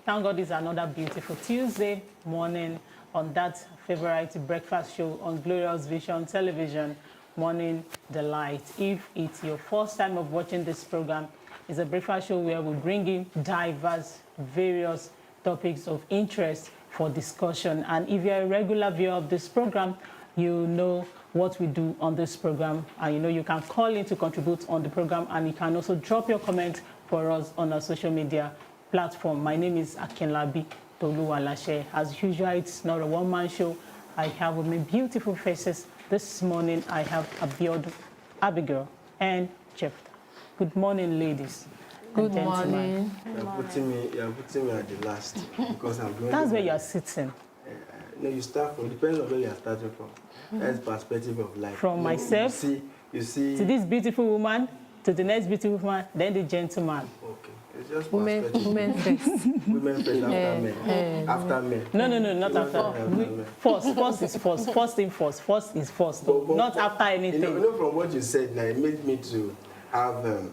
Thank God it's another beautiful Tuesday morning on that favorite breakfast show on Glorious Vision Television, Morning Delight. If it's your first time of watching this program, it's a breakfast show where we bring in diverse, various topics of interest for discussion. And if you're a regular viewer of this program, you know what we do on this program. And you know you can call in to contribute on the program, and you can also drop your comment for us on our social media platform. My name is Akinlabi Toluwalashe. As usual, it's not a one-man show. I have with me beautiful faces. This morning, I have Abiodun, Abigail, and Jephthah. Good morning, ladies. Good morning. You're putting me at the last because I'm going. That's where you're sitting. No, you start from, depends on where you're starting from. That's perspective of life. From myself, you see, to this beautiful woman, to the next beautiful woman, then the gentleman. Okay. It's just Women first. Women first after men. After men. No, not after. First is first. First thing first. First is first. But, not after anything. You know, from what you said now, it made me to have,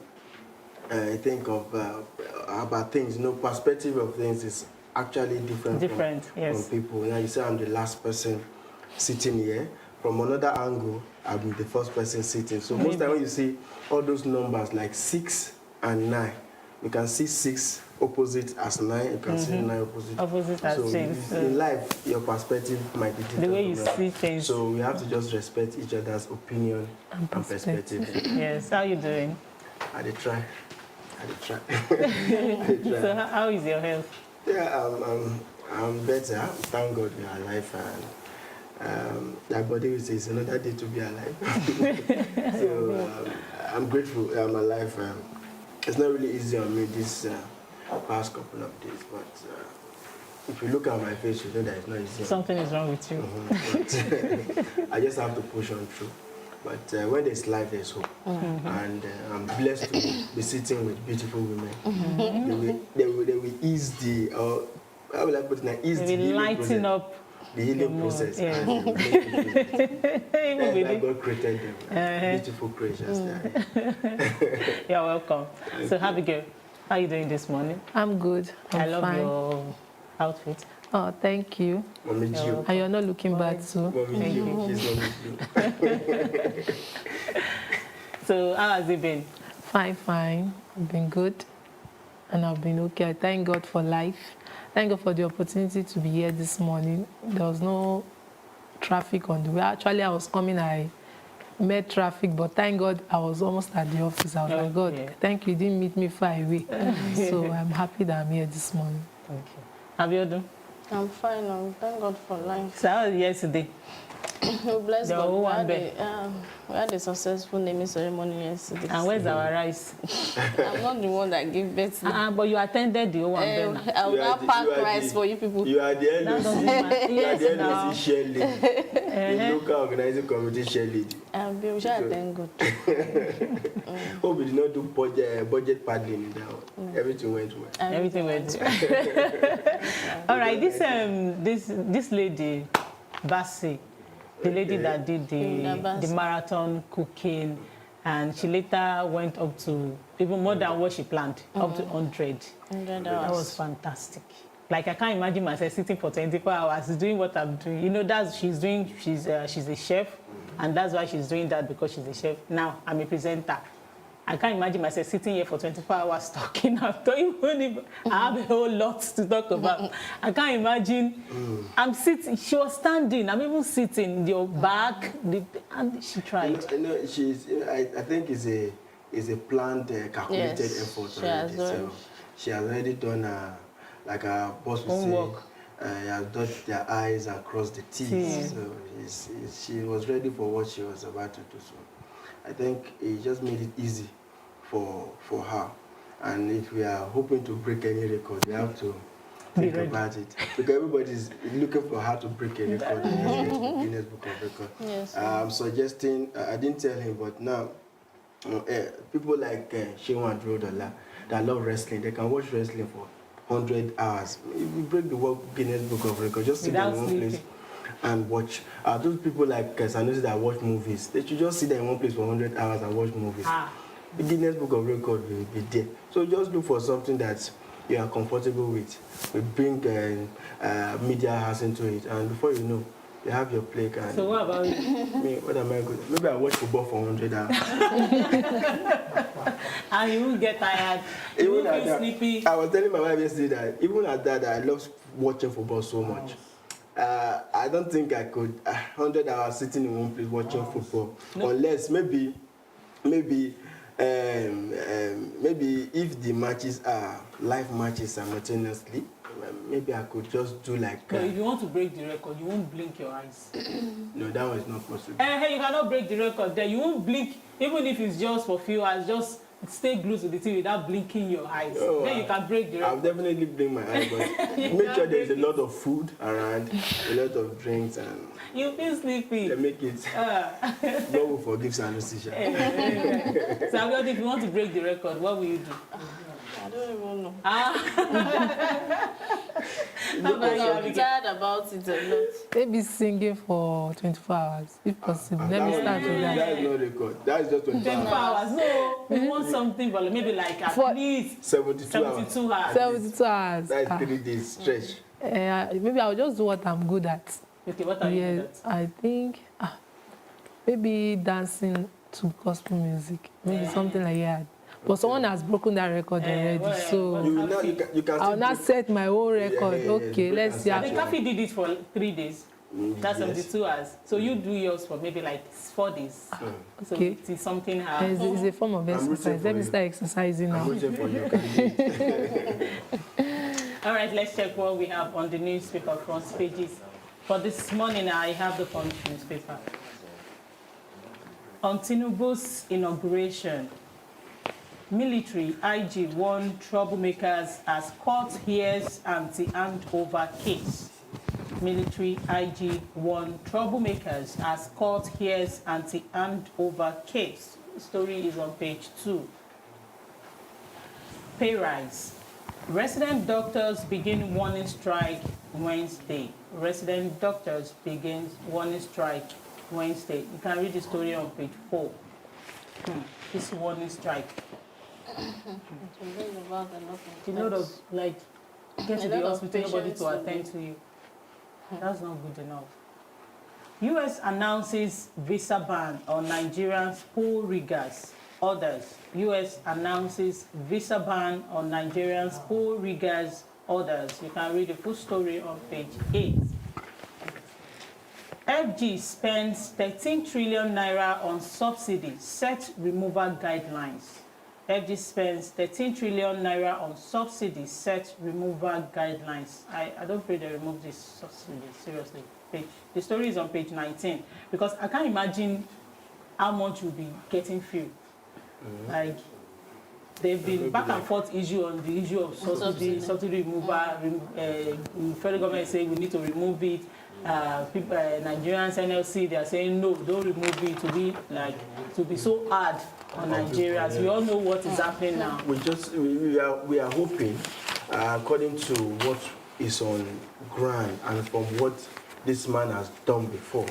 think of about things. You know, perspective of things is actually different yes. from people. Now you say I'm the last person sitting here. From another angle, I'm the first person sitting. So most time when you see all those numbers like 6 and 9, you can see 6 opposite as 9, you can see 9 opposite. Opposite as 6. So in life, your perspective might be different. The way you see things. So we have to just respect each other's opinion and perspective. Yes, how are you doing? I did try. So how is your health? Yeah, I'm better. Thank God we are alive, and that body is another day to be alive. So I'm grateful I'm alive. It's not really easy on me this past couple of days, but if you look at my face, you know that it's not easy. Something is wrong with you. But I just have to push on through. But when there's life, there's hope. And I'm blessed to be sitting with beautiful women. They will ease the, how will I put it, ease the healing process. Up the healing process. Yeah. And God created them. Beautiful creatures. You're welcome. So Abigail, how are you doing this morning? I'm good. I love fine. your outfit. Oh, thank you. Mommy Gio. And you're not looking bad too. Mommy Gio. She's Mommy Gio. So how has it been? Fine. I've been good. And I've been okay. I thank God for life. Thank God for the opportunity to be here this morning. There was no traffic on the way. Actually, I was coming, I met traffic, but thank God I was almost at the office. I was like, God, thank you, you didn't meet me far away. So I'm happy that I'm here this morning. Thank you. Abiodun? I'm fine. Thank God for life. So how was yesterday? Bless God. We had a successful naming ceremony yesterday. And where's our rice? I'm not the one that gave birth to But you attended the whole one. I will not pack rice for you people. You are the NOC. You are the NOC share lady. The local organizing committee share lady. We shall thank God. Hope we did not do budget paddling in that one. Everything went well. Everything went well. All right, this lady, Basi, the lady that did the marathon cooking, and she later went up to even more than what she planned, up to 100. That was fantastic. Like, I can't imagine myself sitting for 24 hours doing what I'm doing. You know, that's she's doing. She's a chef, and that's why she's doing that, because she's a chef. Now I'm a presenter. I can't imagine myself sitting here for 24 hours talking. I have a whole lot to talk about. I can't imagine. I'm sitting. She was standing. I'm even sitting. Your back, and she tried. I think it's a planned, calculated effort already. So she has already done, like our boss would say, has dotted their I's and crossed the T's. So she was ready for what she was about to do. So I think it just made it easy for her. And if we are hoping to break any record, we have to think about it. Because everybody's looking for her to break a record in Guinness Book of Records. Yes. I'm suggesting, I didn't tell him, but now, people like Shewan Drodola that love wrestling, they can watch wrestling for 100 hours. If we break the Guinness Book of Records, just sit down in one place and watch. Those people like Sanusi that watch movies, they should just sit there in one place for 100 hours and watch movies. The Guinness Book of Records will be there. So just look for something that you are comfortable with. We bring media house into it, and before you know, you have your play. And so what about you? Me, what am I good? Maybe I watch football for 100 hours. And you will get tired. You will feel sleepy. I was telling my wife yesterday that even at that, I love watching football so much. I don't think I could 100 hours sitting in one place watching football, unless maybe if the matches are live matches simultaneously, maybe I could just do like. No, if you want to break the record, you won't blink your eyes. No, that one is not possible. Hey, you cannot break the record there. You won't blink, even if it's just for a few hours. Just stay glued to the TV without blinking your eyes. Oh, then you can break the record. I'll definitely blink my eyes, but make sure there's a lot of food around, a lot of drinks, and you feel sleepy. they make it. God will forgive Sanusi. So, Abiodun, if you want to break the record, what will you do? I don't even know. I'm tired about it a lot. Maybe singing for 24 hours, if possible. Let me start with that. That is not record. That is just 24 24 hours. No, we want something, but maybe like at least 72 hours. 72 hours. 72 hours. That is 3 days stretch. Maybe I'll just do what I'm good at. Okay, what are you good at? I think maybe dancing to gospel music. Maybe something like that. But someone has broken that record already, so You can I'll not set my own record. Okay, let's see. I think Kafi did it for 3 days. That's 72 hours. So you do yours for maybe like 4 days. So Okay. it is something It's a form of exercise. Let me start exercising now. I'm rooting for you. All right, let's check what we have on the newspaper front pages. For this morning, I have the Punch newspaper. On Tinubu's inauguration, military IG warned troublemakers as court hears anti-handover case. Military IG warned troublemakers as court hears anti-handover case. The story is on page 2. Pay rise. Resident doctors begin warning strike Wednesday. Resident doctors begin warning strike Wednesday. You can read the story on page 4. This warning strike. A lot of, like, get to the hospital, nobody to attend to you. That's not good enough. U.S. announces visa ban on Nigerian pool riggers. Others. U.S. announces visa ban on Nigerian pool riggers. Others. You can read the full story on page 8. FG spends 13 trillion naira on subsidy, set removal guidelines. FG spends 13 trillion naira on subsidy, set removal guidelines. I don't pray they remove this subsidy, seriously. The story is on page 19, because I can't imagine how much you'll be getting fuel. Like, they've been back and forth issue on the issue of subsidy removal. Federal government is saying we need to remove it. People, Nigerians, NLC, they are saying no, don't remove it to be so hard on Nigerians. We all know what is happening now. We are hoping, according to what is on ground and from what this man has done before,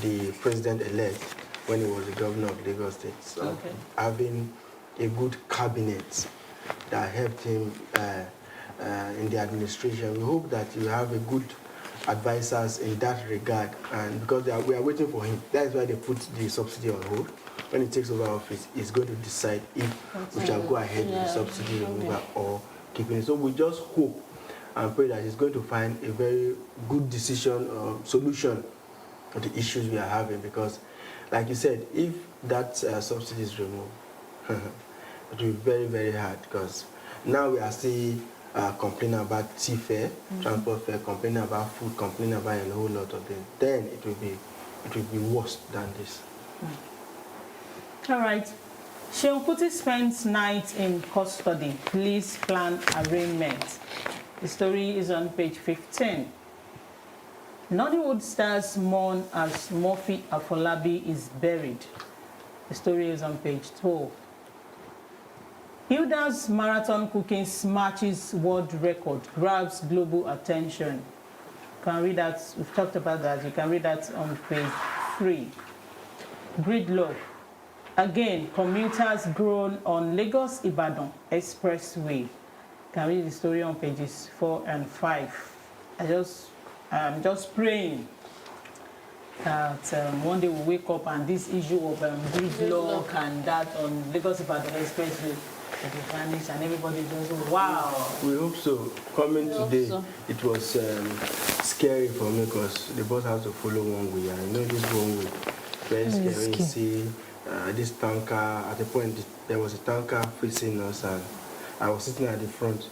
the president-elect, when he was the governor of Lagos State, so having a good cabinet that helped him in the administration. We hope that you have a good advise us in that regard, and because we are waiting for him. That is why they put the subsidy on hold. When he takes over office, he's going to decide if we shall go ahead with the subsidy removal or keeping it. So we just hope and pray that he's going to find a very good decision or solution to the issues we are having, because, like you said, if that subsidy is removed, it will be very, very hard, because now we are still complaining about sea fare, transport fare, complaining about food, complaining about a whole lot of things. Then it will be worse than this. All right. Seun Kuti spends night in custody. Police plan arraignment. The story is on page 15. Nollywood stars mourn as Murphy Afolabi is buried. The story is on page 12. Hilda's marathon cooking smashes world record, grabs global attention. You can read that. We've talked about that. You can read that on page 3. Gridlock. Again, commuters groan on Lagos-Ibadan Expressway. You can read the story on pages 4 and 5. I'm just praying that one day we'll wake up and this issue of gridlock and that on Lagos-Ibadan Expressway will vanish and everybody goes, wow. We hope so. Coming today, it was scary for me because the bus has to follow one way. I know this one way. Very scary. See this tanker, at the point there was a tanker facing us and I was sitting at the front.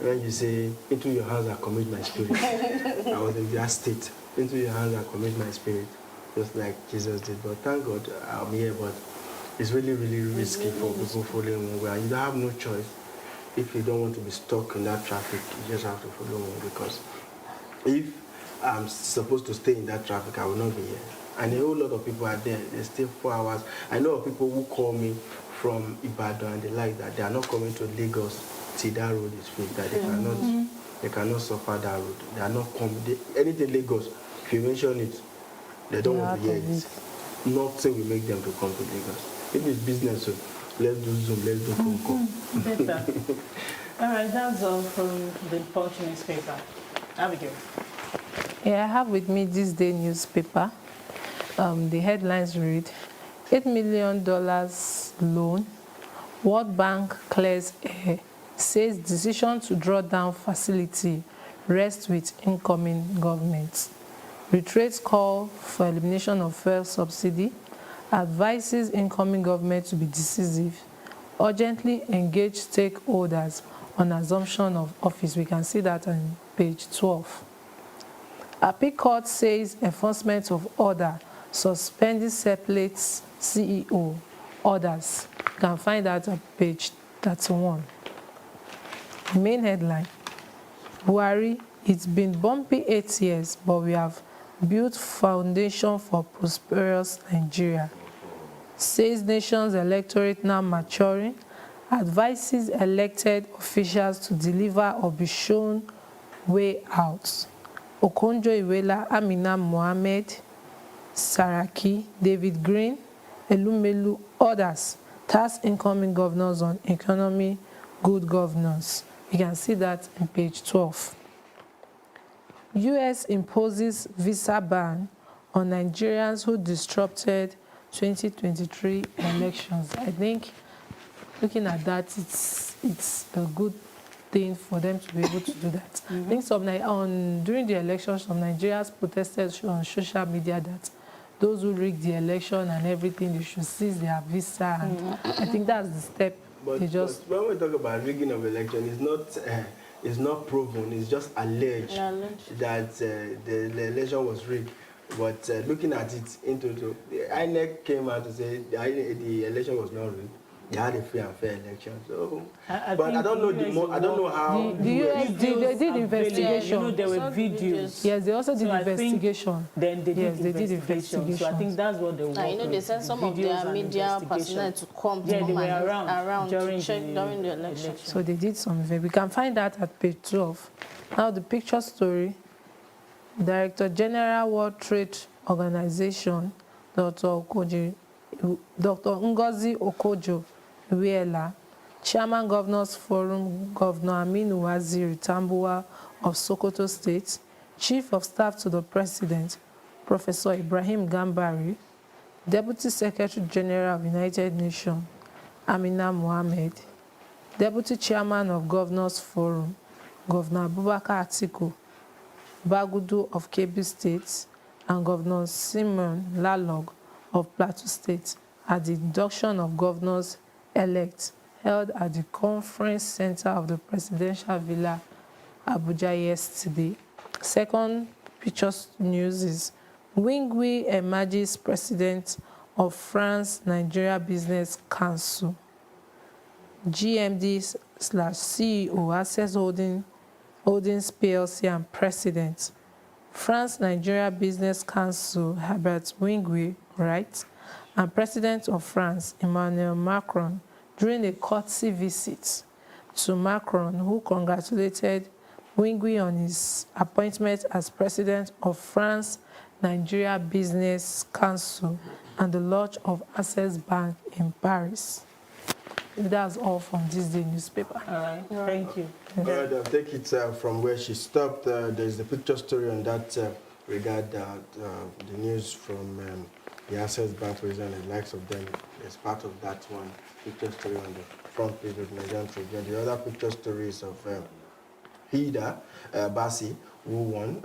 When you say, into your hands I commit my spirit, I was in that state. Into your hands I commit my spirit, just like Jesus did. But thank God I'm here, but it's really, really risky for people following one way. And you don't have no choice. If you don't want to be stuck in that traffic, you just have to follow one, because if I'm supposed to stay in that traffic, I will not be here. And a whole lot of people are there. They stay 4 hours. I know of people who call me from Ibadan and they like that. They are not coming to Lagos till that road is free. That they cannot suffer that road. They are not coming. Anything Lagos, if you mention it, they don't want to hear it. Nothing will make them to come to Lagos. If it's business, so let's do Zoom, let's do phone call. Better. All right, that's all from the Punch newspaper. Abigail. Yeah, I have with me this day newspaper. The headlines read, $8 million loan, World Bank clears air, says decision to draw down facility rests with incoming government. Reiterates call for elimination of fuel subsidy, advises incoming government to be decisive, urgently engage stakeholders on assumption of office. We can see that on page 12. Appeal Court says enforcement of order suspended Seplate's CEO orders. You can find that on page 31. The main headline, Buhari, it's been bumpy 8 years, but we have built foundation for prosperous Nigeria. Says nation's electorate now maturing, advises elected officials to deliver or be shown way out. Okonjo-Iweala, Amina Mohammed, Saraki, David Green, Elumelu, others task incoming governors on economy, good governance. You can see that in page 12. U.S. imposes visa ban on Nigerians who disrupted 2023 elections. I think looking at that, it's a good thing for them to be able to do that. I think during the elections, some Nigerians protested on social media that those who rigged the election and everything, they should seize their visa. And I think that's the step. But when we talk about rigging of election, it's not proven. It's just alleged that the election was rigged. But looking at it the INEC came out to say the election was not rigged. They had a free and fair election. So, I don't know how. The US did investigation. You know, there were videos. Yes, they also did investigation. Then they did investigation. So I think that's what they were. You know, they sent some of their media personnel to come they were around to check during the election. So they did some. We can find that at page 12. Now the picture story. Director General World Trade Organization, Dr. Ngozi Okonjo-Iweala, Chairman Governors Forum, Governor Aminu Waziri Tambuwal of Sokoto State, Chief of Staff to the President, Professor Ibrahim Gambari, Deputy Secretary General of United Nations, Amina Mohammed, Deputy Chairman of Governors Forum, Governor Abubakar Atiku Bagudu of Kebbi State, and Governor Simon Lalong of Plateau State at the induction of governors-elect held at the Conference Center of the Presidential Villa, Abuja yesterday. Second picture news is Wingui emerges president of France-Nigeria Business Council. GMD/CEO Access Holdings PLC and President. France-Nigeria Business Council Herbert Wingui, right, and President of France Emmanuel Macron during a courtesy visit to Macron, who congratulated Wingui on his appointment as President of France-Nigeria Business Council and the launch of Access Bank in Paris. That's all from this day newspaper. All right, thank you. All right, I'll take it from where she stopped. There's the picture story on that regard the news from the Access Bank president and the likes of them. As part of that one picture story on the front page of Nigerian Tribune. The other picture stories of Hida Basi, who won,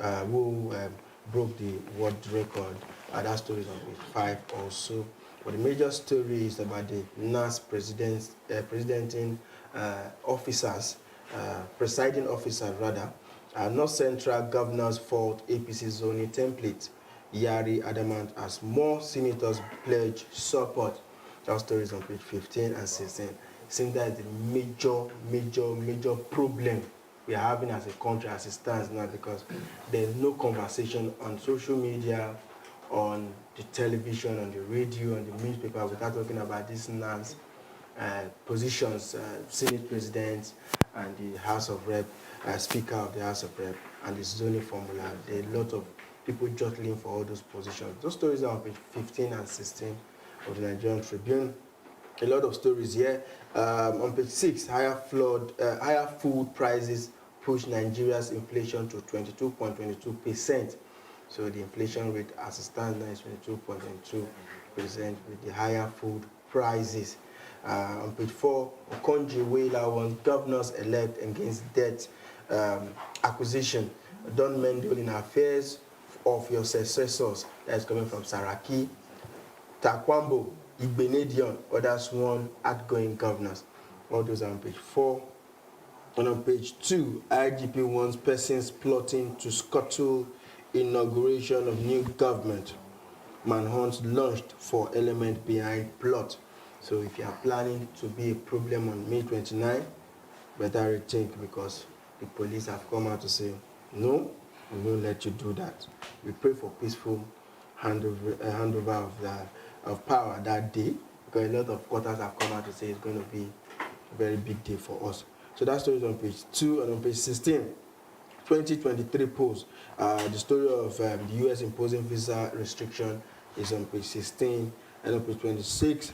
broke the world record. That story is on page 5 also. But the major story is about the NAS presiding officers, presiding officers rather. North Central Governors fault APC zoning template. Yari adamant as more senators pledge support. That story is on page 15 and 16. Seems that is the major problem we are having as a country as it stands now, because there's no conversation on social media, on the television, on the radio, on the newspaper without talking about these NAS positions, Senate President and the House of Rep, Speaker of the House of Rep, and the zoning formula. There are a lot of people jostling for all those positions. Those stories are on page 15 and 16 of the Nigerian Tribune. A lot of stories here. On page 6, higher food prices push Nigeria's inflation to 22.22%. So the inflation rate as it stands now is 22.22% with the higher food prices. On page 4, Okonjo Iweala wants governors-elect against debt acquisition. Don't meddle in affairs of your successors. That's coming from Saraki. Takwambo, Igbenedion, other sworn outgoing governors. All those are on page 4. And on page 2, IGP warns persons plotting to scuttle inauguration of new government. Manhunt launched for element behind plot. So if you are planning to be a problem on May 29, better rethink, because the police have come out to say, no, we won't let you do that. We pray for peaceful handover of power that day, because a lot of quarters have come out to say it's going to be a very big day for us. So that story is on page 2. And on page 16, 2023 polls. The story of the U.S. imposing visa restriction is on page 16. And on page 26,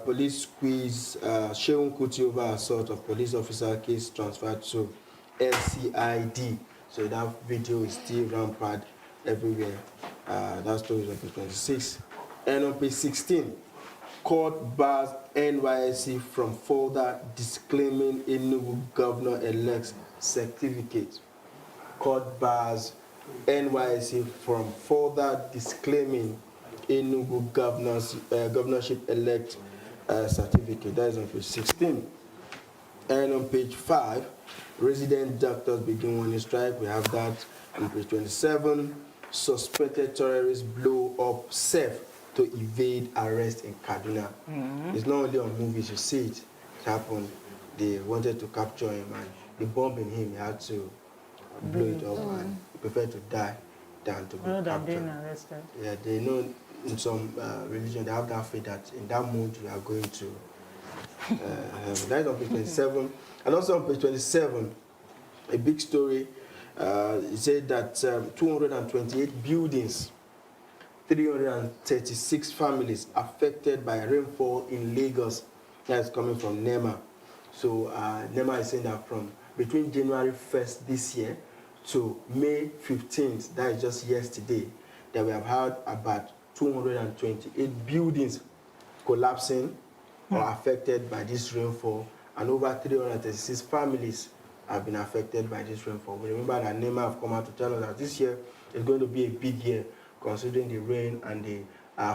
police squeeze Sheun Kuti over assault of police officer case transferred to LCID. So that video is still rampant everywhere. That story is on page 26. And on page 16, court bars NYSC from further disclaiming Enugu governor-elect's certificate. Court bars NYSC from further disclaiming Enugu governorship-elect certificate. That is on page 16. And on page 5, resident doctors begin warning strike. We have that on page 27. Suspected terrorists blow up safe to evade arrest in Kaduna. It's not only on movies, you see it. It happened. They wanted to capture him, and the bomb in him, he had to blow it up, and he preferred to die than to be captured. Being arrested. Yeah, they know in some religion, they have that faith that in that mood you are going to that is on page 27. And also on page 27, a big story. It said that 228 buildings, 336 families affected by rainfall in Lagos. That's coming from NEMA. So NEMA is saying that from between January 1st this year to May 15th, that is just yesterday, that we have had about 228 buildings collapsing or affected by this rainfall, and over 336 families have been affected by this rainfall. We remember that NEMA have come out to tell us that this year is going to be a big year, considering the rain and the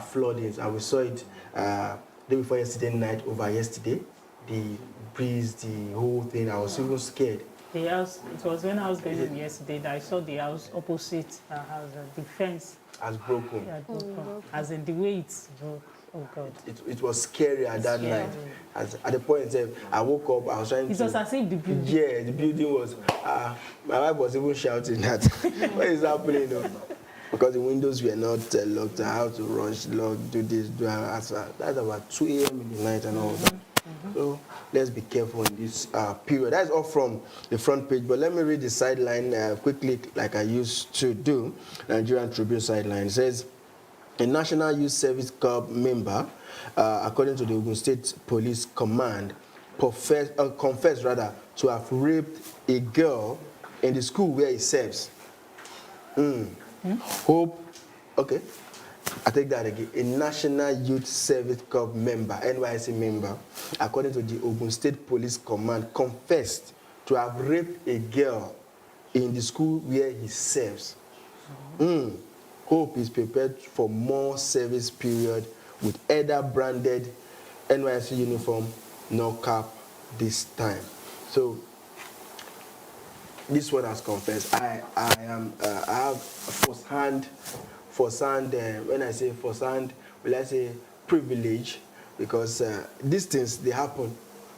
floodings. And we saw it day before yesterday night, over yesterday, the breeze, the whole thing. I was even scared. The house, it was when I was going home yesterday that I saw the house opposite our house, the fence Has broken. had broken. As in the way it broke. Oh God. It was scary at that Scary. night. At the point I woke up, I was trying It to... was as if the building. Yeah, the building was... my wife was even shouting that, what is happening? Because the windows were not locked. I had to rush, lock, do this, do that. That's about 2 a.m. in the night and all that. So let's be careful in this period. That's all from the front page. But let me read the sideline quickly, like I used to do. Nigerian Tribune sideline. It says, a National Youth Service Corps member, according to the Ogun State Police Command, confessed to have raped a girl in the school where he serves. Hope, okay, I take that again. A National Youth Service Corps member, NYC member, according to the Ogun State Police Command, confessed to have raped a girl in the school where he serves. Hope is prepared for more service period with either branded NYC uniform nor cap this time. So this one has confessed. I have first-hand, when I say first-hand, will I say privilege, because these things, they happen.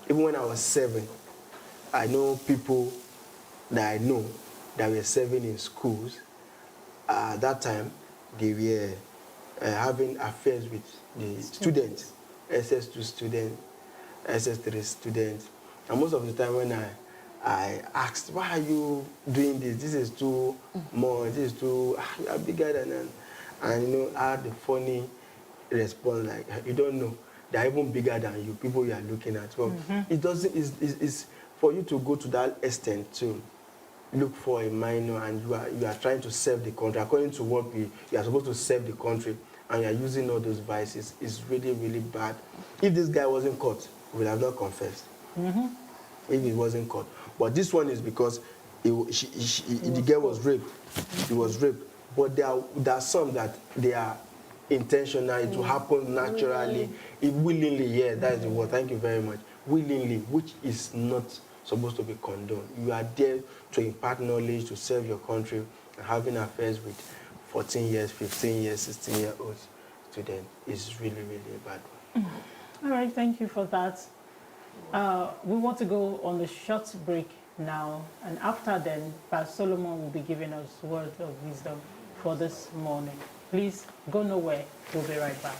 Even when I was 7, I know people that I know that were serving in schools. At that time, they were having affairs with the students, SS2 students, SS3 students. And most of the time when I asked, why are you doing this? This is too much, this is too, you are bigger than that. And you know, I had the funny response, like, you don't know, they're even bigger than you, people you are looking at. Well, it doesn't, it's for you to go to that extent to look for a minor, and you are trying to serve the country according to what you are supposed to serve the country, and you are using all those vices. It's really, really bad. If this guy wasn't caught, he would have not confessed. If he wasn't caught. But this one is because the girl was raped. He was raped. But there are some that they are intentional. It will happen naturally, willingly. Yeah, that is the word. Thank you very much. Willingly, which is not supposed to be condoned. You are there to impart knowledge, to serve your country, and having affairs with 14 years, 15 years, 16-year-olds students is really, really a bad one. All right, thank you for that. We want to go on a short break now, and after then, Pastor Solomon will be giving us words of wisdom for this morning. Please go nowhere. We'll be right back.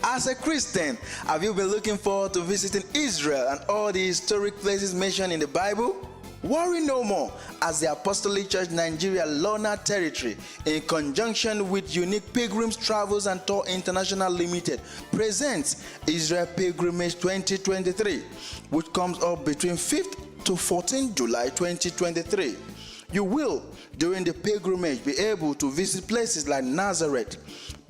As a Christian, have you been looking forward to visiting Israel and all the historic places mentioned in the Bible? Worry no more, as the Apostolic Church Nigeria Lorna Territory, in conjunction with Unique Pilgrims Travels and Tour International Limited, presents Israel Pilgrimage 2023, which comes up between 5th to 14th July 2023. You will, during the pilgrimage, be able to visit places like Nazareth,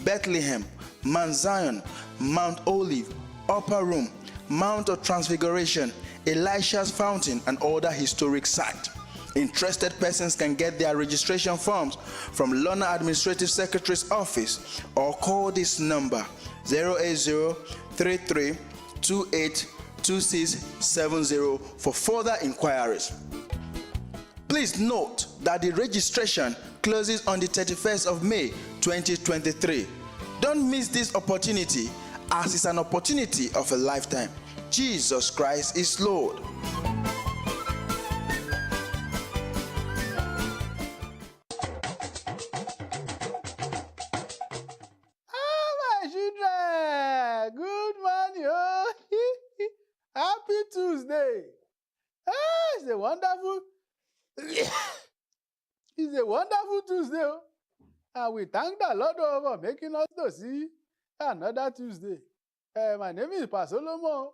Bethlehem, Mount Zion, Mount Olive, Upper Room, Mount of Transfiguration, Elisha's Fountain, and other historic sites. Interested persons can get their registration forms from Lorna Administrative Secretary's office or call this number 08033282670 for further inquiries. Please note that the registration closes on the 31st of May 2023. Don't miss this opportunity, as it's an opportunity of a lifetime. Jesus Christ is Lord. My children, good morning. Oh. Happy Tuesday. It's a wonderful Tuesday. Oh. And we thank the Lord for making us to see another Tuesday. My name is Pastor Solomon.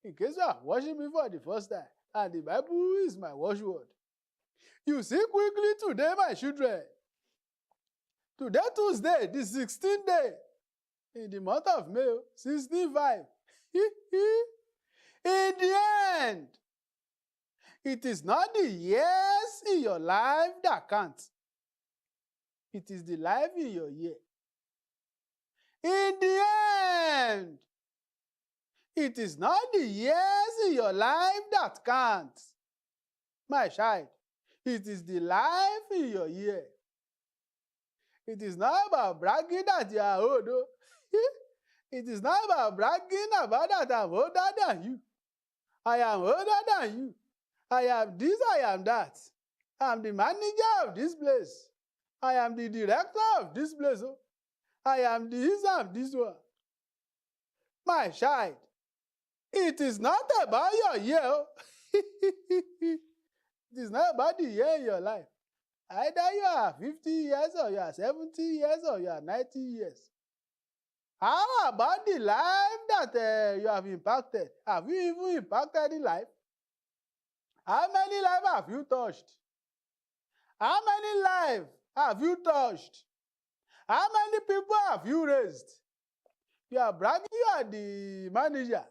in case you are watching me for the first time, and the Bible is my watchword. You see quickly today, my children. Today, Tuesday, the 16th day in the month of May, 16:5. In the end, it is not the years in your life that count. It is the life in your year. In the end, it is not the years in your life that count. My child, it is the life in your year. It is not about bragging that you are old. Oh. It is not about bragging about that I'm older than you. I am older than you. I am this, I am that. I am the manager of this place. I am the director of this place. Oh. I am this and this one. My child, it is not about your year. Oh. It is not about the year in your life. Either you are 50 years or you are 70 years or you are 90 years. How about the life that you have impacted? Have you even impacted the life? How many lives have you touched? How many lives have you touched? How many people have you raised? You are bragging you are the manager.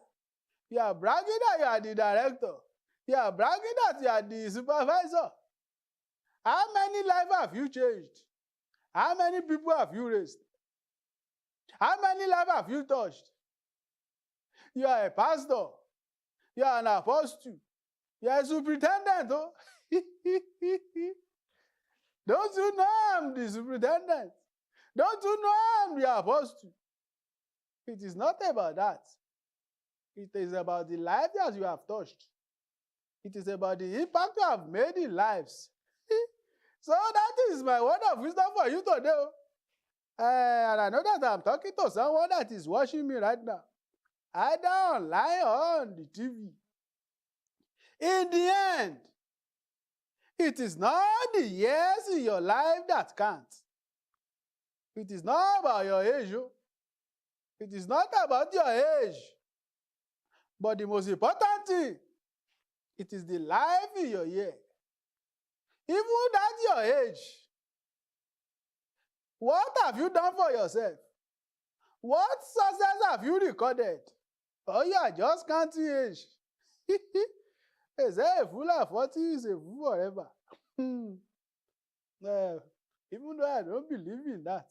You are bragging that you are the director. You are bragging that you are the supervisor. How many lives have you changed? How many people have you raised? How many lives have you touched? You are a pastor. You are an apostle. You are a superintendent. Oh. Don't you know I'm the superintendent? Don't you know I'm the apostle? It is not about that. It is about the life that you have touched. It is about the impact you have made in lives. So that is my word of wisdom for you today. And I know that I'm talking to someone that is watching me right now, either online or on the TV. In the end, it is not the years in your life that count. It is not about your age. It is not about your age. But the most important thing, it is the life in your year. Even at your age, what have you done for yourself? What success have you recorded? Or you are just counting age? They say a fool at 40 is a fool forever. Even though I don't believe in that.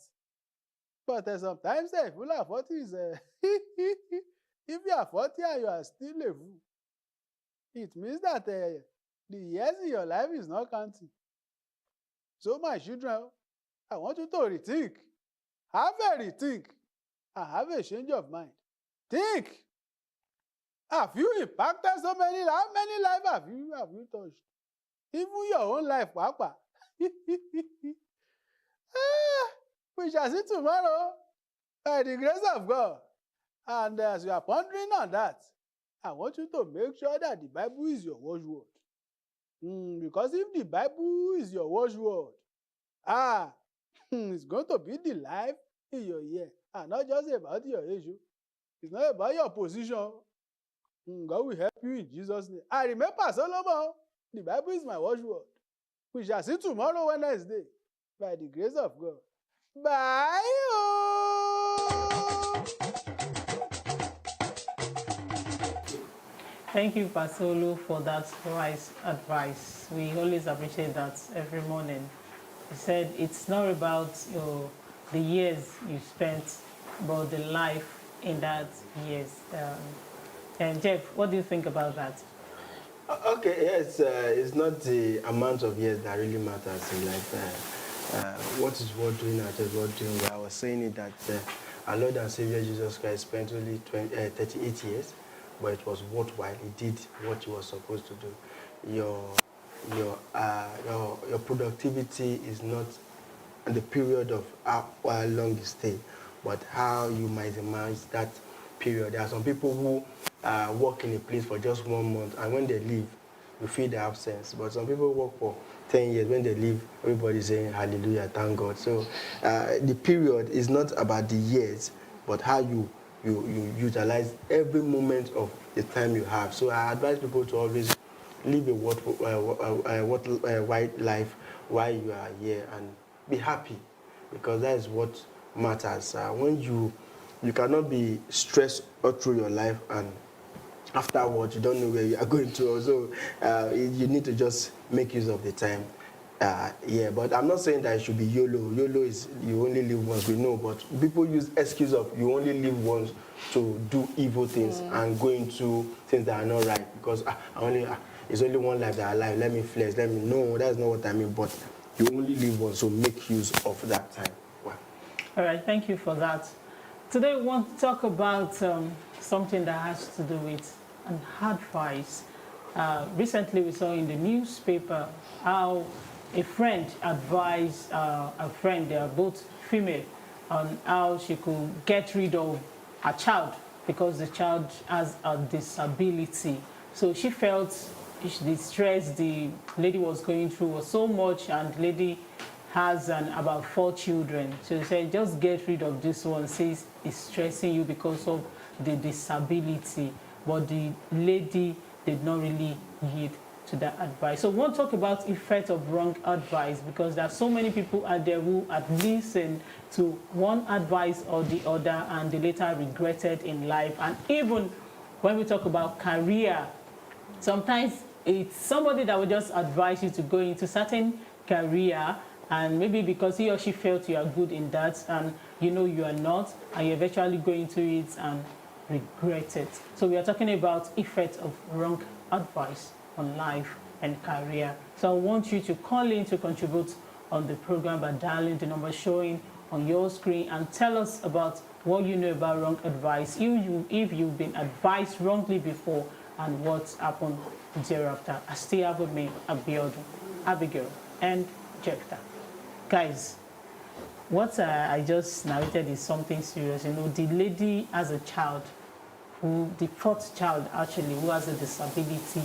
But sometimes a fool at 40 is a... If you are 40 and you are still a fool, it means that the years in your life is not counting. So my children, I want you to rethink. Have a rethink and have a change of mind. Think. Have you impacted so many lives? How many lives have you touched? Even your own life, Papa. We shall see tomorrow by the grace of God. And as you are pondering on that, I want you to make sure that the Bible is your watchword. Because if the Bible is your watchword, it's going to be the life in your year. And not just about your age. It's not about your position. God will help you in Jesus' name. I remember Solomon. The Bible is my watchword. We shall see tomorrow, Wednesday, by the grace of God. Bye. Thank you, Pastor Olu, for that wise advice. We always appreciate that every morning. He said it's not about the years you spent, but the life in that years. And Jeff, what do you think about that? Okay, yes, it's not the amount of years that really matters in life. What is worth doing and just worth doing? I was saying it that our Lord and Savior Jesus Christ spent only 38 years, but it was worthwhile. He did what he was supposed to do. Your productivity is not the period of how long you stay, but how you maximize that period. There are some people who work in a place for just 1 month, and when they leave, you feel the absence. But some people work for 10 years. When they leave, everybody's saying hallelujah, thank God. So the period is not about the years, but how you you utilize every moment of the time you have. So I advise people to always live a wide life while you are here and be happy, because that is what matters. When you cannot be stressed all through your life, and afterwards you don't know where you are going to. So you need to just make use of the time. Yeah, but I'm not saying that it should be YOLO. YOLO is you only live once, we know, but people use excuse of you only live once to do evil things and go into things that are not right, because it's only one life that I live, let me flex, no, that's not what I mean, but you only live once, so make use of that time. Wow. All right, thank you for that. Today we want to talk about something that has to do with an advice. Recently we saw in the newspaper how a friend advised a friend, they are both female, on how she could get rid of her child because the child has a disability. So she felt the stress the lady was going through was so much, and the lady has about 4 children. So she said, just get rid of this one, since it's stressing you because of the disability. But the lady did not really heed to that advice. So we won't talk about effect of wrong advice, because there are so many people out there who had listened to one advice or the other and they later regretted in life. And even when we talk about career, sometimes it's somebody that will just advise you to go into certain career, and maybe because he or she felt you are good in that and you know you are not, and you eventually go into it and regret it. So we are talking about effect of wrong advice on life and career. So I want you to call in to contribute on the program by dialing the number showing on your screen and tell us about what you know about wrong advice, if you've been advised wrongly before, and what happened thereafter. I still have with me Abiodun, Abigail, and Jephthah. Guys, what I just narrated is something serious. You know, the lady has a child, the 4th child actually, who has a disability,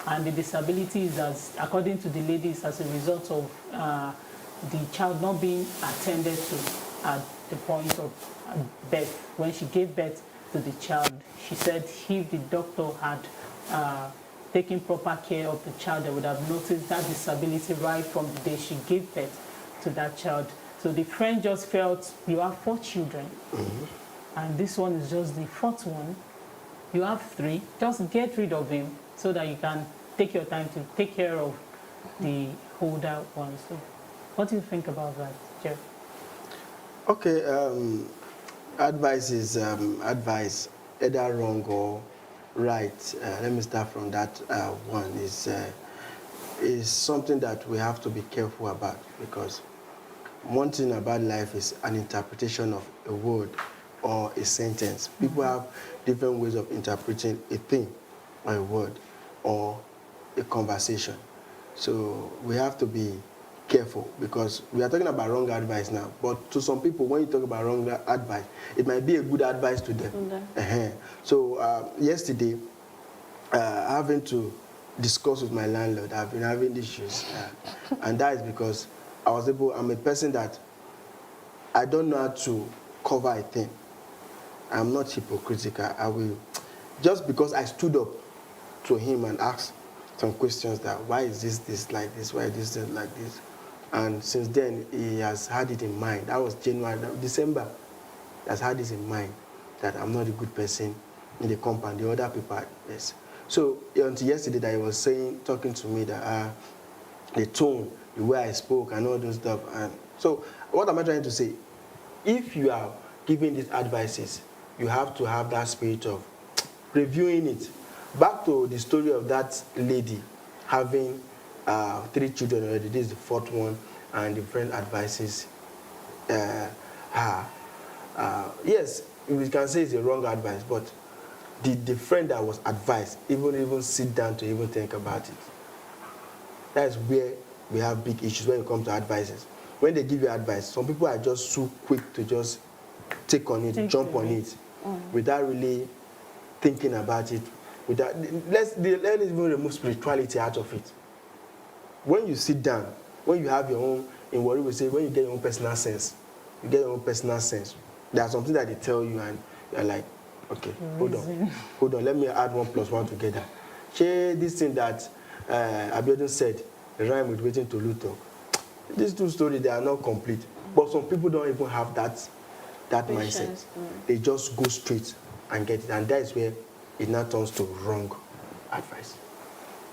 and the disability is, as according to the lady, is as a result of the child not being attended to at the point of birth. When she gave birth to the child, she said if the doctor had taken proper care of the child, they would have noticed that disability right from the day she gave birth to that child. So the friend just felt, you have 4 children, and this one is just the 4th one. You have 3, just get rid of him so that you can take your time to take care of the older ones. So what do you think about that, Jeff? Okay, advice is advice, either wrong or right. Let me start from that one. Is something that we have to be careful about, because one thing about life is an interpretation of a word or a sentence. People have different ways of interpreting a thing or a word or a conversation. So we have to be careful, because we are talking about wrong advice now. But to some people, when you talk about wrong advice, it might be a good advice to them. So yesterday, having to discuss with my landlord, I've been having issues. And that is because I'm a person that I don't know how to cover a thing. I'm not hypocritical. I will, just because I stood up to him and asked some questions that, why is this like this? Why is this like this? And since then, he has had it in mind. That was January, December. He has had this in mind, that I'm not a good person in the compound. The other people are yes. So until yesterday, that he was talking to me that the tone, the way I spoke, and all those stuff. And so what am I trying to say? If you are giving these advices, you have to have that spirit of reviewing it. Back to the story of that lady having 3 children already. This is the 4th one, and the friend advises her. Yes, we can say it's a wrong advice, but the friend that was advised even sit down to even think about it. That's where we have big issues when it comes to advices. When they give you advice, some people are just so quick to just take on it, jump on it, without really thinking about it. Let's even remove spirituality out of it. When you sit down, when you have your own, in what we say, when you get your own personal sense, you get your own personal sense. There's something that they tell you and you're like, Okay, hold on. Let me add 1 + 1 together. Share this thing that Abiodun said, rhyme with waiting to Luto. These two stories, they are not complete. But some people don't even have that mindset. They just go straight and get it. And that is where it now turns to wrong advice.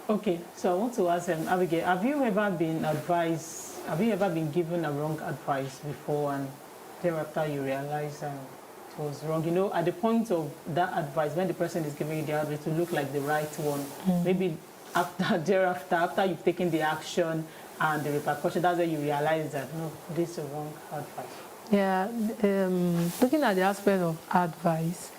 Okay, so I want to ask Abigail, have you ever been given a wrong advice before and thereafter you realize it was wrong? You know, at the point of that advice, when the person is giving you the advice to look like the right one, maybe after you've taken the action and the repercussion, that's when you realize that, no, this is a wrong advice. Yeah, looking at the aspect of advice,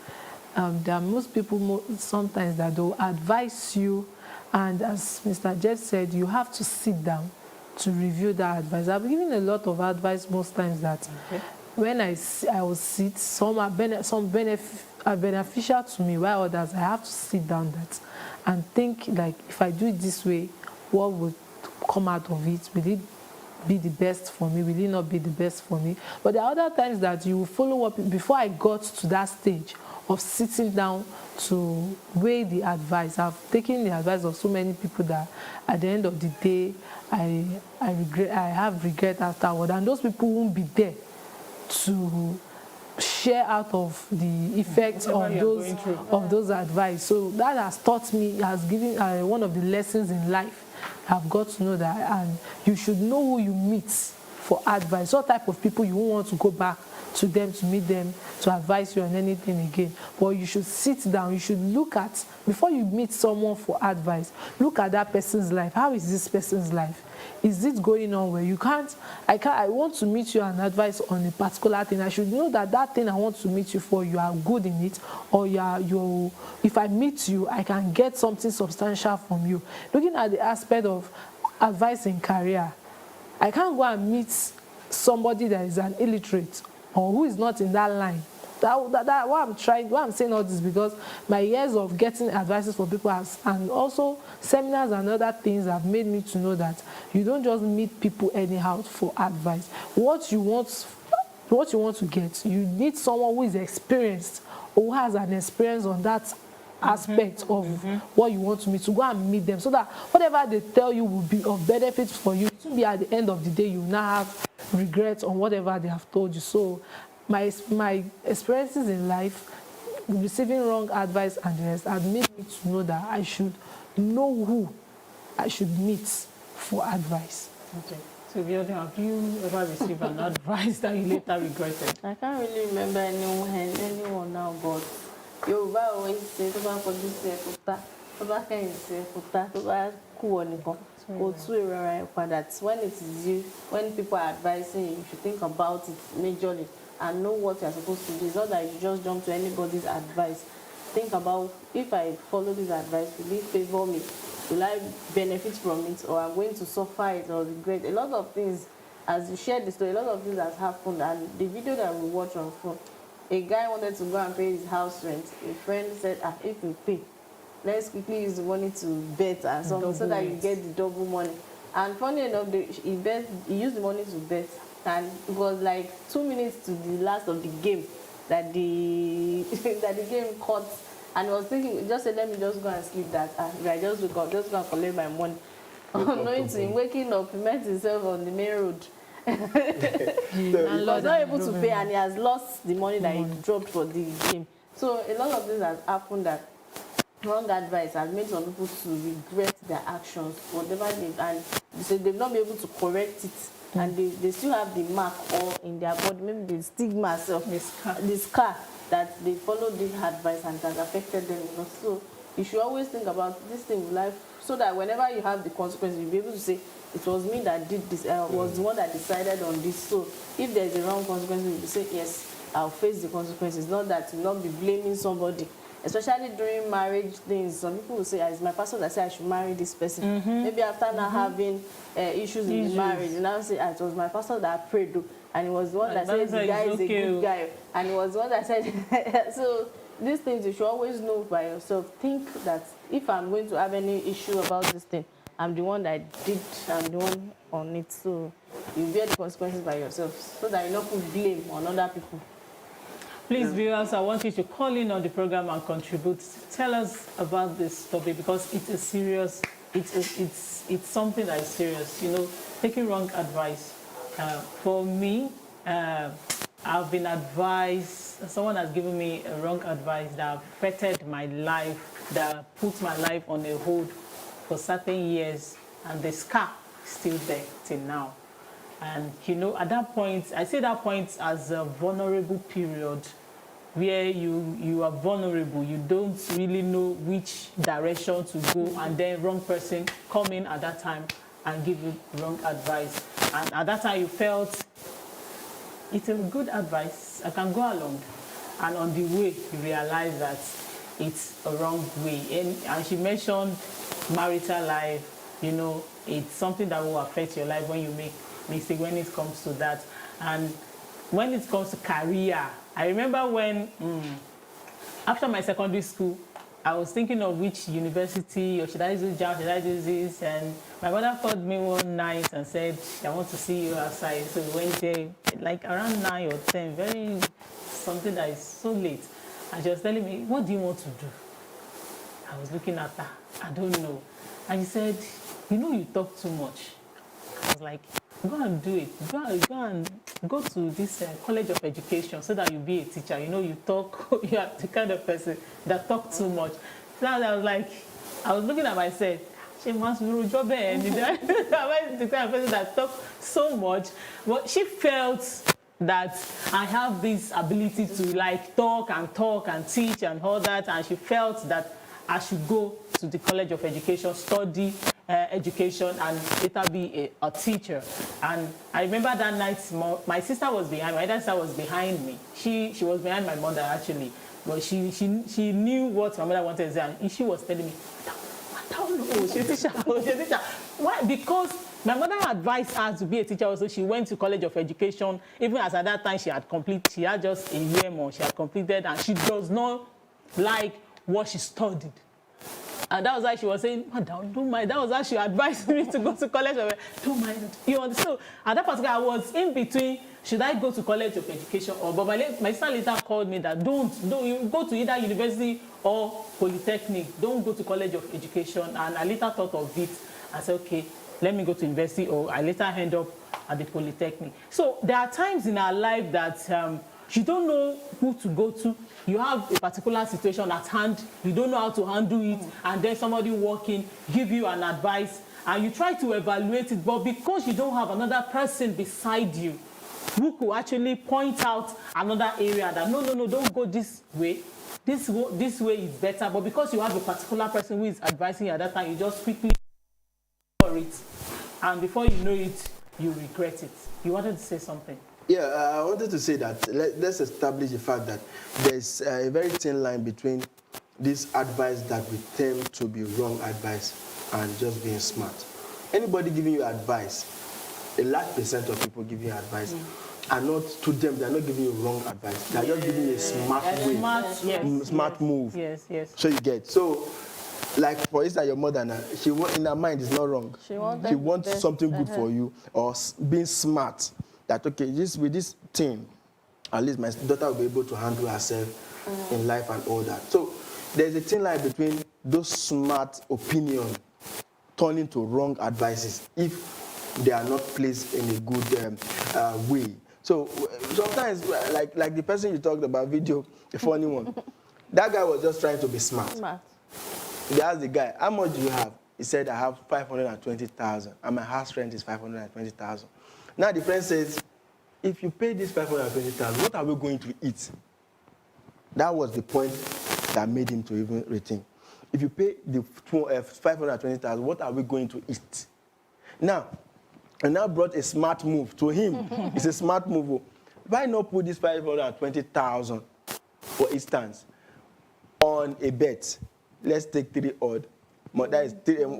there are most people sometimes that will advise you, and as Mr. Jeff said, you have to sit down to review that advice. I've given a lot of advice most times that when I will sit, some are beneficial to me, while others I have to sit down and think, like, if I do it this way, what would come out of it? Will it be the best for me? Will it not be the best for me? But there are other times that you will follow up. Before I got to that stage of sitting down to weigh the advice, I've taken the advice of so many people that at the end of the day I have regret afterward, and those people won't be there to share out of the effects of those advice. So that has taught me, has given one of the lessons in life. I've got to know that, and you should know who you meet for advice. What type of people you won't want to go back to them, to meet them, to advise you on anything again. But you should sit down, you should look at, before you meet someone for advice, look at that person's life. How is this person's life? Is it going on where I want to meet you and advise on a particular thing. I should know that thing I want to meet you for, you are good in it, or if I meet you, I can get something substantial from you. Looking at the aspect of advice in career, I can't go and meet somebody that is an illiterate or who is not in that line. Why I'm saying all this, because my years of getting advices from people and also seminars and other things have made me to know that you don't just meet people anyhow for advice. What you want to get, you need someone who is experienced or who has an experience on that aspect of what you want to meet, to go and meet them, so that whatever they tell you will be of benefit for you. To be at the end of the day, you will not have regrets on whatever they have told you. So my experiences in life, receiving wrong advice and the rest, have made me to know that I should know who I should meet for advice. Okay. So, Biodun, have you ever received an advice that you later regretted? I can't really remember anyone now, but Yoruba always say, "Tó bá kọjú sí ẹ̀kúta, tó bá kẹ́yìn sí ẹ̀kúta, tó bá kú ọ nìkan, kò tú ìrora ẹ̀ padà." When it is you, when people are advising you, you should think about it majorly and know what you are supposed to do. It's not that you just jump to anybody's advice. Think about, if I follow this advice, will it favor me? Will I benefit from it, or I'm going to suffer it or regret? A lot of things, as you shared the story, a lot of things has happened. And the video that we watched on phone, a guy wanted to go and pay his house rent. A friend said, if you pay, let's quickly use the money to bet and something, so that you get the double money. And funny enough, he used the money to bet, and it was like 2 minutes to the last of the game that the game caught. And I was thinking, just said, let me just go and sleep. That if I just wake up, just go and collect my money. Knowing to him, waking up, he met himself on the main road. He was not able to pay, and he has lost the money that he dropped for the game. So a lot of things has happened, that wrong advice has made some people to regret their actions, whatever they've, and so they've not been able to correct it. And they still have the mark or in their body, maybe the stigma of the scar that they followed this advice and that affected them. So you should always think about this thing in life, so that whenever you have the consequences, you'll be able to say, it was me that did this, was the one that decided on this. So if there's a wrong consequence, you'll say, yes, I'll face the consequences. Not that you'll not be blaming somebody. Especially during marriage things, some people will say, it's my pastor that said I should marry this person. Maybe after not having issues in the marriage, you now say, it was my pastor that prayed, and it was the one that said the guy is a good guy, and it was the one that said. So these things you should always know by yourself. Think that if I'm going to have any issue about this thing, I'm the one that did, I'm the one on it. So you bear the consequences by yourself, so that you don't put blame on other people. Please, viewers, I want you to call in on the program and contribute. Tell us about this topic because it is serious. It's something that is serious. You know, taking wrong advice. For me, I've been advised. Someone has given me a wrong advice that affected my life, that put my life on a hold for certain years, and the scar is still there till now. And you know, at that point, I see that point as a vulnerable period where you are vulnerable. You don't really know which direction to go, and then wrong person come in at that time and give you wrong advice. And at that time, you felt it's a good advice. I can go along. And on the way, you realize that it's a wrong way. And she mentioned marital life. You know, it's something that will affect your life when you make mistake when it comes to that. And when it comes to career, I remember when after my secondary school, I was thinking of which university, or should I do JAMB, should I do this? And my mother called me one night and said, I want to see you outside. So we went there like around 9 or 10, very something that is so late. And she was telling me, what do you want to do? I was looking at her, I don't know. And she said, you know, you talk too much. I was like, go and do it. Go to this college of education so that you be a teacher. You know, you talk, you are the kind of person that talk too much. So I was like, I was looking at myself, she must be a job and the kind of person that talk so much. But she felt that I have this ability to like talk and teach and all that, and she felt that I should go to the College of Education, study education, and later be a teacher. And I remember that night, my sister was behind, my elder sister was behind me. She was behind my mother actually, but she knew what my mother wanted to say, and she was telling me, she's a teacher. Why? Because my mother advised her to be a teacher also. She went to College of Education, even as at that time she had just a year more, she had completed, and she does not like what she studied. And that was why she was saying, Madam, don't mind. That was why she advised me to go to College of Education. Don't mind. You know, so at that particular, I was in between, should I go to College of Education or, but my sister later called me that don't, you go to either university or polytechnic. Don't go to College of Education. And I later thought of it. I said, okay, let me go to university, or I later end up at the polytechnic. So there are times in our life that you don't know who to go to. You have a particular situation at hand, you don't know how to handle it, and then somebody walk in, give you an advice, and you try to evaluate it, but because you don't have another person beside you who could actually point out another area that, no, don't go this way. This way is better, but because you have a particular person who is advising you at that time, you just quickly for it, and before you know it, you regret it. You wanted to say something? Yeah, I wanted to say that let's establish the fact that there's a very thin line between this advice that we term to be wrong advice and just being smart. Anybody giving you advice, a large percent of people giving you advice are not, to them, they're not giving you wrong advice. They're just giving you a smart way, smart move. Yes. So you get. So, like for instance, your mother now, in her mind is not wrong. She wants something good for you, or being smart. That okay, with this thing, at least my daughter will be able to handle herself in life and all that. So there's a thin line between those smart opinions turning to wrong advices if they are not placed in a good way. So sometimes, like the person you talked about, video, the funny one, that guy was just trying to be smart. They asked the guy, how much do you have? He said, I have 520,000, and my house rent is 520,000. Now the friend says, if you pay this 520,000, what are we going to eat? That was the point that made him to even rethink. If you pay the 520,000, what are we going to eat? Now, and now brought a smart move to him. It's a smart move. Why not put this 520,000, for instance, on a bet? Let's take 3 odd. That is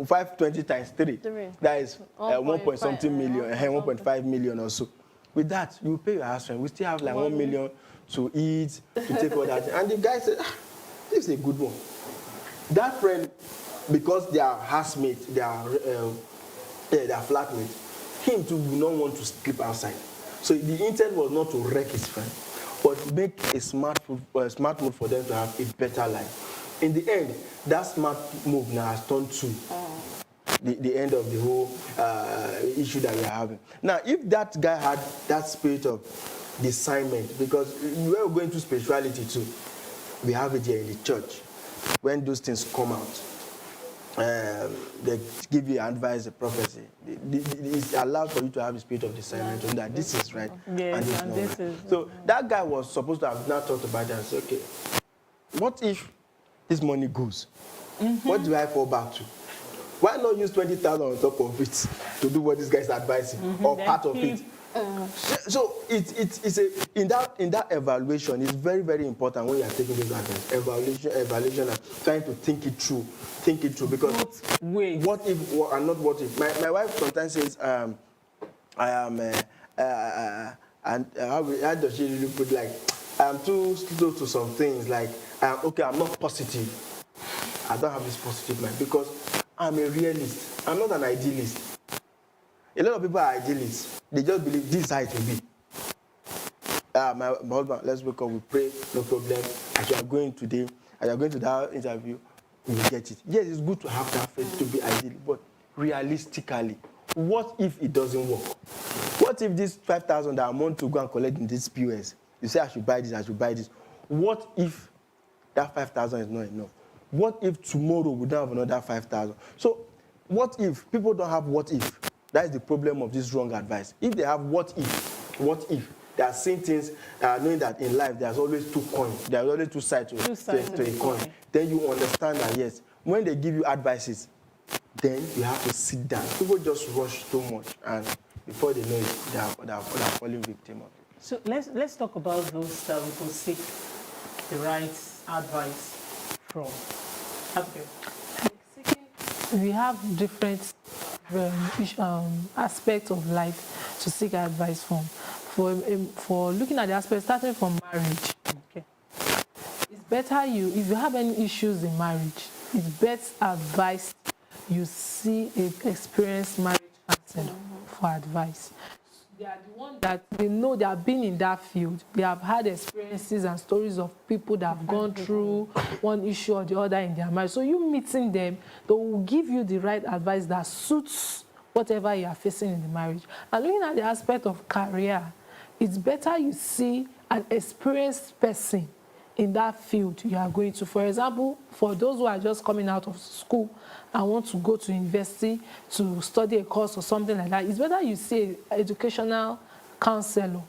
520 times 3. That is 1 point something million, 1.5 million or so. With that, you pay your house rent. We still have like 1 million to eat, to take all that. And the guy said, this is a good one. That friend, because they are housemates, they are flatmates, him too would not want to sleep outside. So the intent was not to wreck his friend. but make a smart move for them to have a better life. In the end, that smart move now has turned to the end of the whole issue that we are having. Now, if that guy had that spirit of discernment, because we're going to spirituality too, we have it here in the church. When those things come out, they give you advice, a prophecy. It's allowed for you to have a spirit of discernment on that this is right Yes, and and this is this not right. is- So that guy was supposed to have now thought about it and said, okay, what if this money goes? What do I fall back to? Why not use 20,000 on top of it to do what this guy is advising, or Then part of keep- it? So it's in that evaluation, it's very, very important when you are taking this advice. Evaluation, and trying to think it through, because Both ways. what if and not what if. My wife sometimes says, I am, and how does she really put, like, I am too slow to some things, like, okay, I'm not positive. I don't have this positive mind because I'm a realist. I'm not an idealist. A lot of people are idealists. They just believe this is how it will be. My husband, let's wake up, we pray, no problem. As you are going today, as you are going to that interview, you will get it. Yes, it's good to have that faith to be ideal, but realistically, what if it doesn't work? What if this 5,000 that I want to go and collect in this POS, you say I should buy this, What if that 5,000 is not enough? What if tomorrow we don't have another 5,000? So what if people don't have what if? That is the problem of this wrong advice. If they have what if, they are seeing things, knowing that in life there's always two coins, there's always two sides to a coin. Then you understand that, yes, when they give you advices, then you have to sit down. People just rush too much, and before they know it, they are falling victim of it. So let's talk about those that we could seek the right advice from. Abigail. We have different aspects of life to seek advice from. For looking at the aspect, starting from marriage, Okay. it's better if you have any issues in marriage, it's best advised you see an experienced marriage counselor for advice. They are the ones that they know they have been in that field. They have had experiences and stories of people that have gone through one issue or the other in their marriage. So you meeting them, they will give you the right advice that suits whatever you are facing in the marriage. And looking at the aspect of career, it's better you see an experienced person in that field you are going to. For example, for those who are just coming out of school and want to go to university to study a course or something like that, it's better you see an educational counselor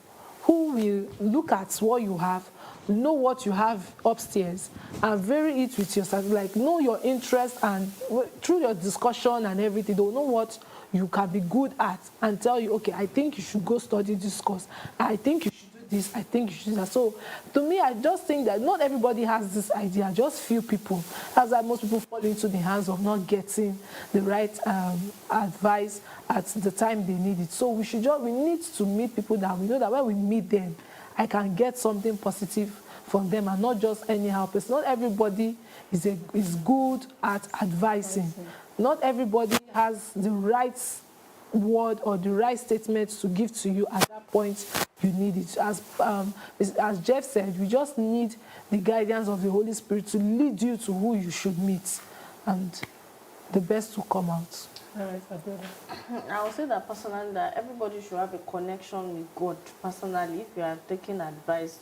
who will look at what you have, know what you have upstairs, and vary it with yourself. Like, know your interest, and through your discussion and everything, they'll know what you can be good at and tell you, okay, I think you should go study this course. I think you should do this. I think you should do that. So to me, I just think that not everybody has this idea, just few people. That's why most people fall into the hands of not getting the right advice at the time they need it. So we need to meet people that we know that when we meet them, I can get something positive from them and not just anyhow. Because not everybody is good at advising. Not everybody has the right word or the right statement to give to you at that point you need it. As Jeff said, we just need the guidance of the Holy Spirit to lead you to who you should meet, and the best will come out. All right, Abigail. I would say that personally, that everybody should have a connection with God personally. If you are taking advice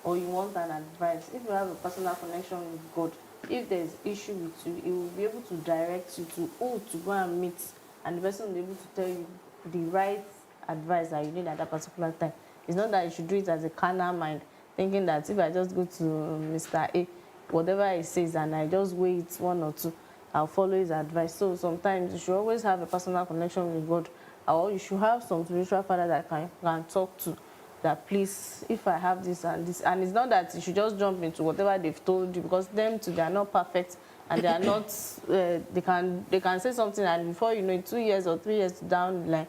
or you want an advice, if you have a personal connection with God, if there's issue with you, he will be able to direct you to who to go and meet, and the person will be able to tell you the right advice that you need at that particular time. It's not that you should do it as a carnal mind, thinking that if I just go to Mr. A, whatever he says, and I just wait one or two, I'll follow his advice. So sometimes you should always have a personal connection with God, or you should have some spiritual father that can talk to, that please, if I have this and this, and it's not that you should just jump into whatever they've told you, because them too, they are not perfect, and they are not, they can say something, and before you know it, 2 years or 3 years down the line,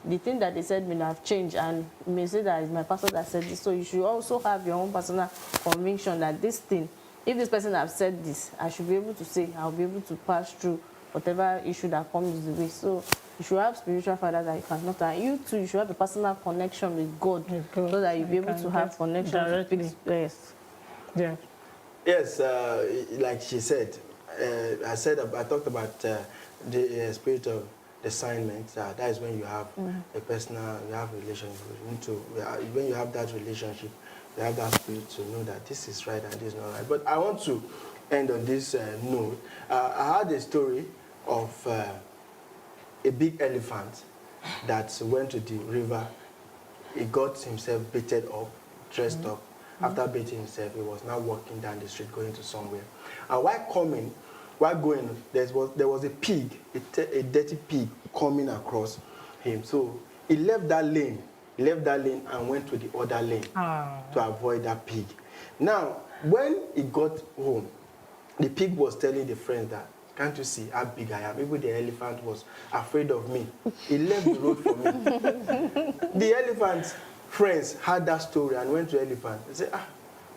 the thing that they said may have changed, and you may say that it's my pastor that said this. So you should also have your own personal conviction that this thing, if this person has said this, I should be able to say, I'll be able to pass through whatever issue that comes the way. So you should have spiritual fathers that you can talk to. And you too, you should have a personal connection with God, so that you'll be able to have connection directly. Yes. Yeah. Yes, like she said, I talked about the spirit of assignment. That is when you have a personal, you have a relationship. You need to, when you have that relationship, you have that spirit to know that this is right and this is not right. But I want to end on this note. I heard a story of a big elephant that went to the river. He got himself baited up, dressed up. After baiting himself, he was now walking down the street going to somewhere. And while going, there was a pig, a dirty pig coming across him. So he left that lane and went to the other lane to avoid that pig. Now, when he got home, the pig was telling the friends that, can't you see how big I am? Even the elephant was afraid of me. He left the road for me. The elephant's friends heard that story and went to the elephant and said,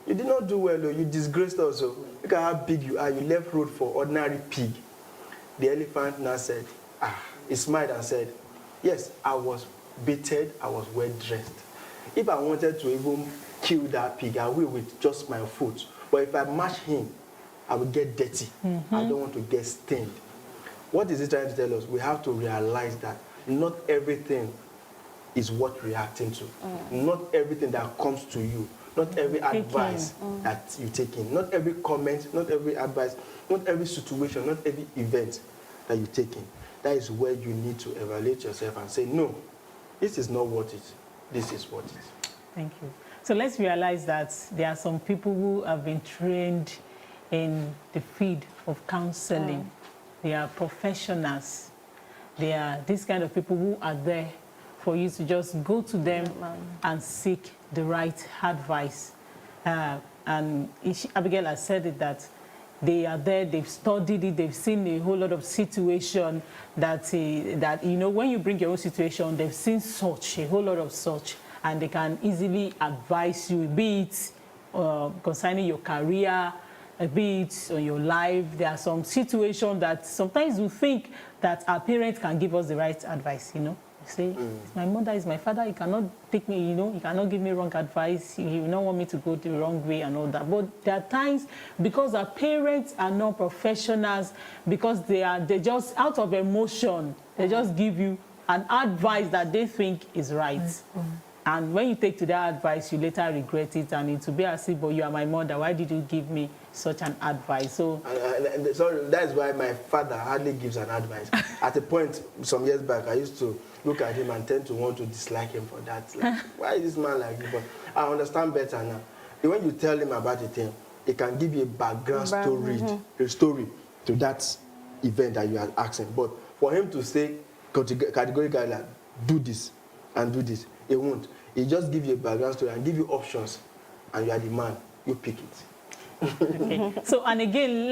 you did not do well, though. You disgraced us. Look at how big you are. You left road for ordinary pig. The elephant now said, he smiled and said, yes, I was baited, I was well dressed. If I wanted to even kill that pig, I will with just my foot. But if I mash him, I will get dirty. I don't want to get stained. What is it trying to tell us? We have to realize that not everything is worth reacting to. Not everything that comes to you, not every advice that you take in, not every comment, not every advice, not every situation, not every event that you take in. That is where you need to evaluate yourself and say, no, this is not worth it. This is worth it. Thank you. So let's realize that there are some people who have been trained in the field of counseling. They are professionals. They are these kind of people who are there for you to just go to them and seek the right advice. And Abigail has said it, that they are there, they've studied it, they've seen a whole lot of situation that when you bring your own situation, they've seen a whole lot of such, and they can easily advise you, be it concerning your career, be it on your life. There are some situations that sometimes we think that our parents can give us the right advice, You say, my mother is my father, he cannot take me, he cannot give me wrong advice, he will not want me to go the wrong way and all that. But there are times, because our parents are not professionals, because they just out of emotion, they just give you an advice that they think is right. And when you take to that advice, you later regret it, and it will be as if, but you are my mother, why did you give me such an advice? So sorry, that's why my father hardly gives an advice. At a point, some years back, I used to look at him and tend to want to dislike him for that. Like, why is this man like this? But I understand better now. When you tell him about a thing, he can give you a background story to that event that you are asking. But for him to say categorically, like, do this and do this, he won't. He just give you a background story and give you options, and you are the man. You pick it. Okay. So, and again,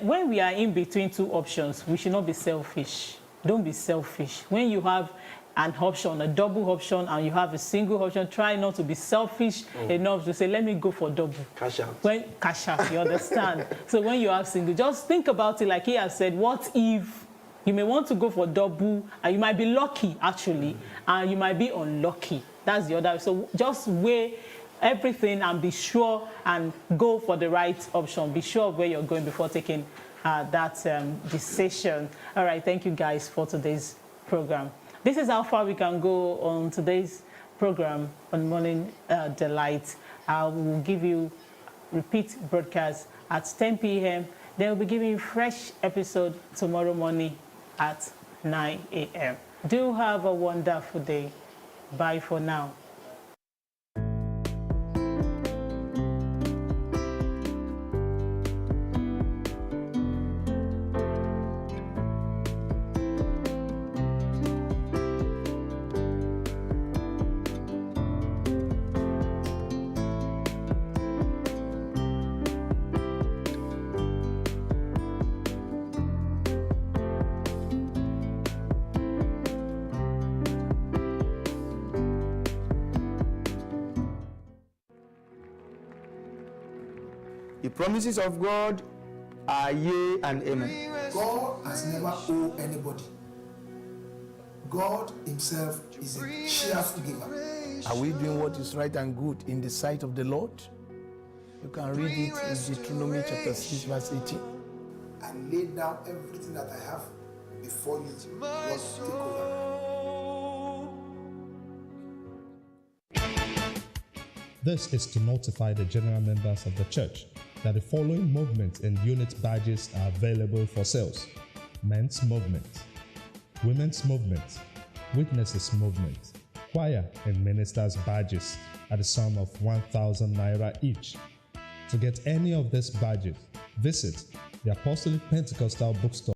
when we are in between two options, we should not be selfish. Don't be selfish. When you have an option, a double option, and you have a single option, try not to be selfish enough to say, let me go for double. Cash out. Cash out, you understand? So when you have single, just think about it like he has said, what if you may want to go for double, and you might be lucky, actually, and you might be unlucky. That's the other. So just weigh everything and be sure and go for the right option. Be sure of where you're going before taking that decision. All right, thank you guys for today's program. This is how far we can go on today's program on Morning Delight. I will give you repeat broadcast at 10 p.m. Then we'll be giving you fresh episode tomorrow morning at 9 a.m. Do have a wonderful day. Bye for now. The promises of God are yea and amen. God has never owed anybody. God himself is a cheerful giver. Are we doing what is right and good in the sight of the Lord? You can read it in Deuteronomy chapter 6, verse 18. I lay down everything that I have before you. Lord, take over. This is to notify the general members of the church that the following movements and unit badges are available for sales: Men's Movement, Women's Movement, Witnesses Movement, Choir and Ministers badges at a sum of 1,000 naira each. To get any of these badges, visit the Apostolic Pentecostal Bookstore